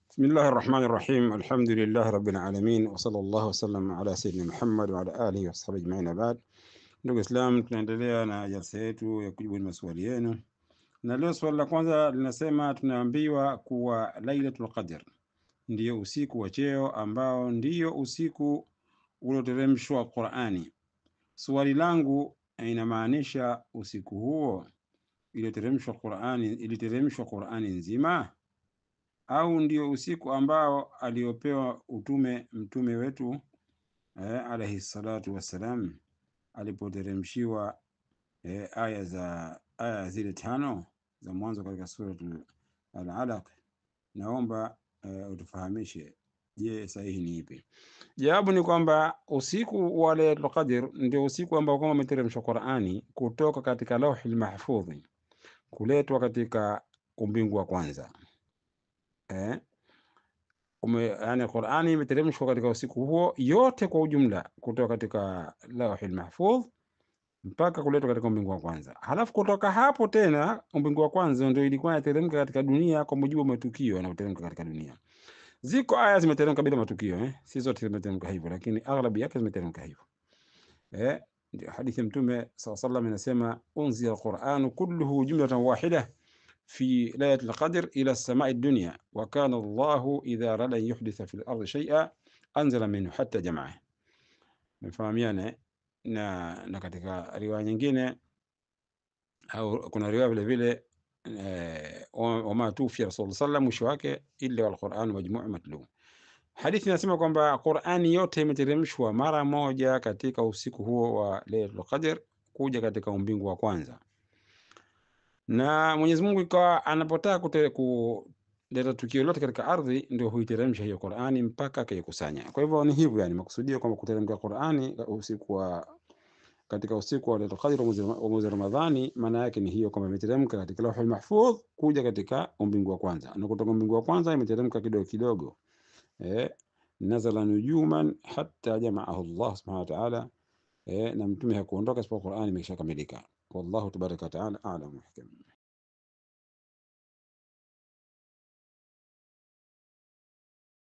بسم الله الرحمن الرحيم. الحمد لله رب العالمين، وصلى الله وسلم على سيدنا Muhammad wa ala alihi wasahbihi ajma'in. Baad, ndugu Islam, tunaendelea na jalsa yetu ya kujibu maswali yenu, na leo swali la kwanza linasema, tunaambiwa kuwa Lailatul Qadr ndiyo usiku wa cheo ambao ndiyo usiku ulioteremshwa Qur'ani. Swali langu, inamaanisha usiku huo iliteremshwa Qur'ani nzima au ndio usiku ambao aliopewa mtume wetu alayhi salatu wassalam alipoteremshiwa aya zile 5 za mwanzo katika suratul Al-Alaq. Naomba utufahamishe, je, sahihi ni ipi? Jawabu ni kwamba usiku wa Lailatul Qadr ndio usiku ambao kama umeteremshwa Qur'ani kutoka katika Lauhul Mahfudh kuletwa katika umbingu wa kwanza. Yani Qur'ani imeteremshwa katika usiku huo yote kwa ujumla kutoka katika Lauhul Mahfudh mpaka kuletwa katika umbingu wa kwanza. Halafu kutoka hapo tena umbingu wa kwanza ndio ilikuwa inateremka katika dunia kwa mujibu wa matukio yanayoteremka katika dunia. Ziko aya zimeteremka bila matukio, si zote zimeteremka hivyo, lakini aghlabi yake zimeteremka hivyo. Ndio hadithi ya Mtume sallallahu alayhi wasallam inasema, unzila al-Qur'anu kulluhu jumlatan wahida في ليلة القدر إلى السماء الدنيا وكان الله إذا أراد أن يحدث في الأرض شيئا أنزل منه حتى جمعه. Mfahamiane na katika riwaya nyingine au kuna riwaya vile vile wama tufi Rasulullah sallam mwisho wake illa wal Qur'an majmu' matlu. Hadithi inasema kwamba Qur'ani yote imeteremshwa mara moja katika usiku huo wa Lailatul Qadr kuja katika umbingu wa kwanza, na Mwenyezi Mungu ikawa anapotaka kuleta tukio lote katika ardhi ndio huiteremsha hiyo Qur'ani mpaka akaikusanya. Kwa hivyo ni hivyo, yani makusudio kwamba kuteremka Qur'ani katika usiku wa Lailatul Qadr wa mwezi Ramadhani, maana yake ni hiyo kwamba imeteremka katika Lauhul Mahfudh kuja katika umbingu wa kwanza, na kutoka umbingu wa kwanza imeteremka kidogo kidogo, nazala nujuman hatta jama'ahu Allah subhanahu wa ta'ala, na mtume hakuondoka isipokuwa Qur'ani imeshakamilika. Wallahu tabaraka wa ta'ala a'lam.